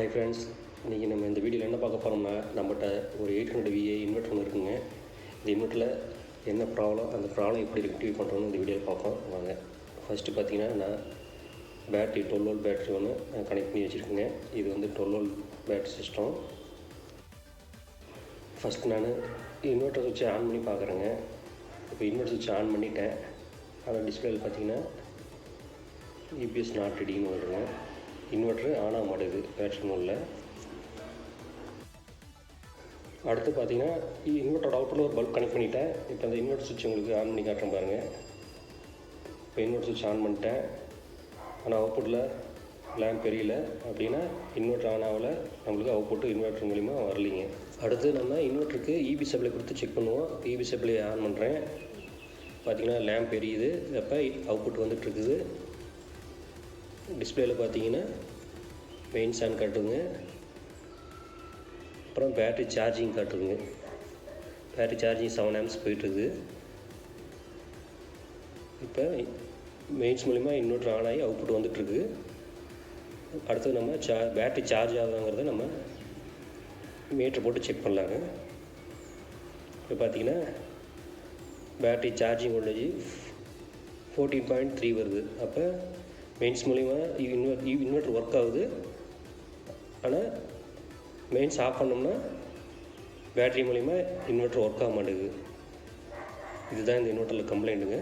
Hi friends, இன்றைக்கி நம்ம இந்த வீடியோவில் என்ன பார்க்க போகிறோம்னா, நம்மகிட்ட ஒரு 800 VA இன்வெர்ட்டர் ஒன்று இருக்குங்க. இந்த இன்வெர்ட்டரில் என்ன ப்ராப்ளம், அந்த ப்ராப்ளம் எப்படி ரெக்டிஃபை பண்ணுறோன்னு இந்த வீடியோவில் பார்ப்போம் வாங்க. ஃபஸ்ட்டு பார்த்தீங்கன்னா, நான் பேட்ரி 12 வோல்ட் பேட்ரி ஒன்று கனெக்ட் பண்ணி வச்சுருக்கேங்க. இது வந்து 12 வோல்ட் பேட்ரி சிஸ்டம். ஃபஸ்ட்டு நான் இன்வெர்ட்டர் சுவிட்சை ஆன் பண்ணி பார்க்குறேங்க. இப்போ இன்வெர்ட்டர் சுவிட்சை ஆன் பண்ணிவிட்டேன். அதோட டிஸ்பிளேயில் பார்த்தீங்கன்னா EPS நாட் ரெடின்னு வருங்க. இன்வெர்ட்ரு ஆன் ஆக மாட்டேங்குது பேட்ரி மோடில். அடுத்து பார்த்தீங்கன்னா இன்வெர்ட்டரோட அவுட்டரில் ஒரு பல்ப் கனெக்ட் பண்ணிவிட்டேன். இப்போ அந்த இன்வெர்ட்டர் சுவிட்ச் உங்களுக்கு ஆன் பண்ணி காட்டுறேன் பாருங்கள். இப்போ இன்வெர்ட்டர் சுவிட்ச் ஆன் பண்ணிட்டேன். ஆனால் அவுட்புட்டில் லேம்ப் எரியல அப்படின்னா இன்வெர்ட்டர் ஆன் ஆகலை, நம்மளுக்கு அவுட்புட்டு இன்வெர்ட்டர் மூலிமா வரலிங்க. அடுத்து நம்ம இன்வெர்ட்டருக்கு EB சப்ளை கொடுத்து செக் பண்ணுவோம். EB சப்ளை ஆன் பண்ணுறேன். பார்த்திங்கன்னா லேம்ப் எரியுது, அப்போ அவுட்புட் வந்துட்டுருக்குது. டிஸ்பிளேயில் பார்த்தீங்கன்னா மெயின்ஸ் ஆன் காட்டுங்க. அப்புறம் பேட்ரி சார்ஜிங் காட்டுங்க. பேட்ரி சார்ஜிங் 7 amps போயிட்டுருக்குது. இப்போ மெயின்ஸ் மூலிமா இன்வெர்ட்டர் ஆன் ஆகி அவுட்புட் வந்துட்டுருக்கு. அடுத்து நம்ம பேட்ரி சார்ஜ் ஆகுதாங்கிறத நம்ம மீட்டர் போட்டு செக் பண்ணலாங்க. இப்போ பார்த்தீங்கன்னா பேட்ரி சார்ஜிங் வோல்டேஜ் 14.3 வருது. அப்போ மெயின்ஸ் மூலிமா இன்வெர்ட்டர் ஒர்க் ஆகுது. ஆனால் மெயின்ஸ் ஆஃப் பண்ணோம்னா பேட்ரி மூலிமா இன்வெர்ட்டர் ஒர்க் ஆக மாட்டேங்குது. இதுதான் இந்த இன்வெர்ட்டரில் கம்ப்ளைண்ட்டுங்க.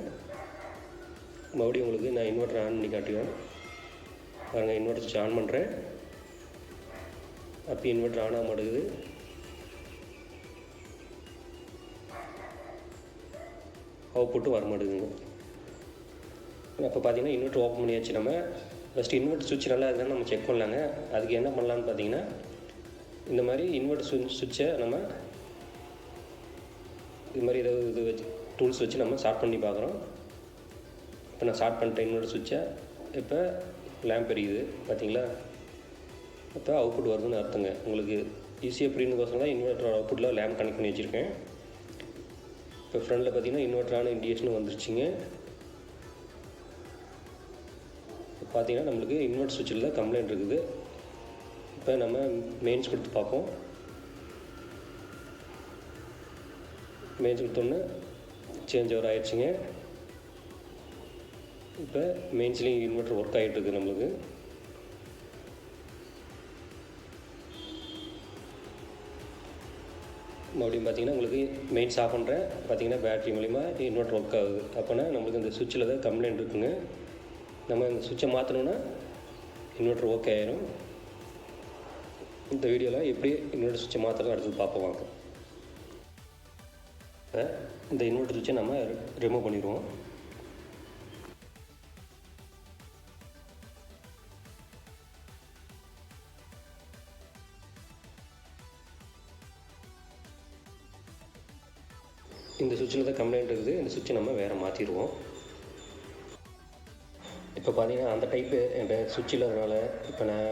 மறுபடியும் உங்களுக்கு நான் இன்வெர்ட்டர் ஆன் பண்ணி காட்டுவேன் பாருங்கள். இன்வெர்ட்டர் சுவிட்ச் ஆன் பண்ணுறேன். அப்போ இன்வெர்ட்டர் ஆன் ஆக மாட்டேங்குது. அவுட்புட்டு வர மாட்டேங்குதுங்க. அப்போ பார்த்தீங்கன்னா இன்வெர்ட்டர் ஓப்பன் பண்ணியாச்சு. நம்ம ஃபஸ்ட்டு இன்வெர்ட்டர் சுவிட்ச் நல்லா இருக்குதுன்னு நம்ம செக் பண்ணலாங்க. அதுக்கு என்ன பண்ணலான்னு பார்த்தீங்கன்னா, இந்த மாதிரி இன்வெர்ட்டர் சுவிட்சை நம்ம இது மாதிரி ஏதாவது இது வச்சு டூல்ஸ் வச்சு நம்ம ஸ்டார்ட் பண்ணி பார்க்குறோம். இப்போ நான் ஸ்டார்ட் பண்ணிட்டேன் இன்வெர்ட்டர் சுவிட்சை. இப்போ லேம்ப் எரியுது பார்த்தீங்களா. இப்போ அவுட்புட் வருதுன்னு அர்த்தங்க. உங்களுக்கு ஈஸியாக புரியுதுக்கோசரம் தான் இன்வெர்ட்டரோட அவுட்புட்டில் லேம்ப் கனெக்ட் பண்ணி வச்சுருக்கேன். இப்போ ஃப்ரண்டில் பார்த்தீங்கன்னா இன்வெர்ட்டரான இண்டிகேஷன் வந்துருச்சுங்க. பார்த்தீங்கன்னா நம்மளுக்கு இன்வெர்ட்டர் சுவிட்சில் தான் கம்ப்ளைண்ட் இருக்குது. இப்போ நம்ம மெயின்ஸ் கொடுத்து பார்ப்போம். மெயின்ஸ் கொடுத்தோன்னே சேஞ்ச் ஓவர் ஆகிடுச்சிங்க. இப்போ மெயின்ஸ்லேயும் இன்வெர்ட்டர் ஒர்க் ஆகிட்டு இருக்குது நம்மளுக்கு. மறுபடியும் பார்த்தீங்கன்னா உங்களுக்கு மெயின்ஸ் ஆஃப் பண்ணுறேன். பார்த்தீங்கன்னா பேட்ரி மூலிமா இன்வெர்ட்டர் ஒர்க் ஆகுது. அப்போனா நம்மளுக்கு இந்த சுவிட்சில் தான் கம்ப்ளைண்ட் இருக்குங்க. நம்ம இந்த சுவிட்சை மாற்றணுன்னா இன்வெர்ட்டர் ஓகே ஆயிரும். இந்த வீடியோவில் எப்படி இன்வெர்ட்டர் சுவிட்சை மாற்றணும் அடுத்தது பார்ப்போம் வாங்க. இந்த இன்வெர்ட்டர் சுவிட்சை நம்ம ரிமூவ் பண்ணிடுவோம். இந்த சுவிட்சில் தான் கம்ப்ளைண்ட் இருக்குது. இந்த சுவிட்சை நம்ம வேறு மாற்றிடுவோம். இப்போ பார்த்தீங்கன்னா அந்த டைப்பு என்கிட்ட சுவிட்ச் இல்லாதனால இப்போ நான்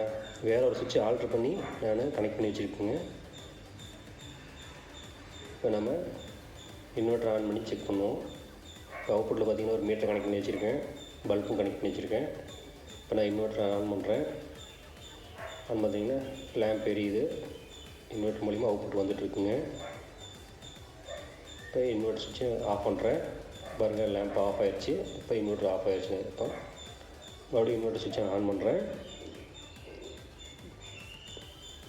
வேறு ஒரு சுவிட்சை ஆல்ட்ரு பண்ணி நான் கனெக்ட் பண்ணி வச்சுருக்கேங்க. இப்போ நம்ம இன்வெர்ட்டர் ஆன் பண்ணி செக் பண்ணுவோம். இப்போ அவுட்புட்டில் பார்த்தீங்கன்னா ஒரு மீட்டர் கனெக்ட் பண்ணி வச்சுருக்கேன், பல்பும் கனெக்ட் பண்ணி வச்சுருக்கேன். இப்போ நான் இன்வெர்ட்டர் ஆன் பண்ணுறேன். ஆன் பார்த்தீங்கன்னா லேம்ப் எரியுது. இன்வெர்ட்டர் மூலிமா அவுட்புட் வந்துட்டுருக்குங்க. இப்போ இன்வெர்ட்டர் சுவிட்சை ஆஃப் பண்ணுறேன் பாருங்கள். லேம்ப் ஆஃப் ஆகிடுச்சு. இப்போ இன்வெர்ட்டர் ஆஃப் ஆகிடுச்சுங்க. இப்போ மறுபடியும் இன்வெர்ட்டர் சுவிட்சை ஆன் பண்ணுறேன்.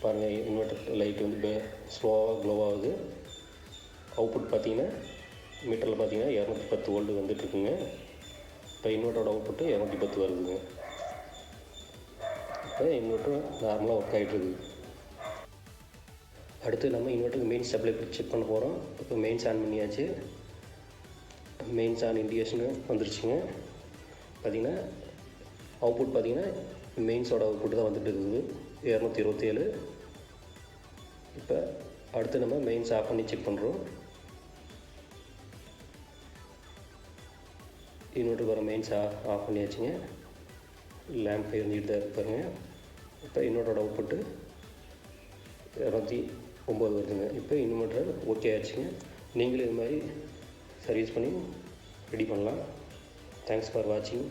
பாருங்கள் இன்வெர்ட்டர் லைட் வந்து ஸ்லோவாக க்ளோ ஆகுது. அவுட்புட் பார்த்தீங்கன்னா மீட்டரில் பார்த்தீங்கன்னா 210 வோல்ட் வந்துட்டுருக்குங்க. இப்போ இன்வெர்ட்டரோட அவுட்புட்டு 210 வருதுங்க. இப்போ இன்வெர்ட்டர் நார்மலாக ஒர்க் ஆகிட்டுருக்கு. அடுத்து நம்ம இன்வெர்ட்டருக்கு மெயின்ஸ் சப்ளை செக் பண்ண போகிறோம். இப்போ மெயின்ஸ் ஆன் பண்ணியாச்சு. மெயின்ஸ் ஆன் இண்டிகேஷனு வந்துருச்சுங்க. பார்த்திங்கன்னா அவுட்புட் பார்த்திங்கன்னா மெயின்ஸோட அவுட்புட் தான் வந்துட்டு இருக்குது 227. இப்போ அடுத்து நம்ம மெயின்ஸ் ஆஃப் பண்ணி செக் பண்ணுறோம். இன்வெர்ட்டருக்கு வர மெயின்ஸ் ஆஃப் பண்ணியாச்சுங்க. லேம்ப் எரிஞ்சிட்டு தான் இருப்பாருங்க. இப்போ இன்வெர்ட்டரோட அவுட்புட்டு 209 வருதுங்க. இப்போ இன்வெர்ட்டர் ஓகே ஆயிடுச்சுங்க. நீங்களும் இது மாதிரி சர்வீஸ் பண்ணி ரெடி பண்ணலாம். தேங்க்ஸ் ஃபார் வாட்சிங்.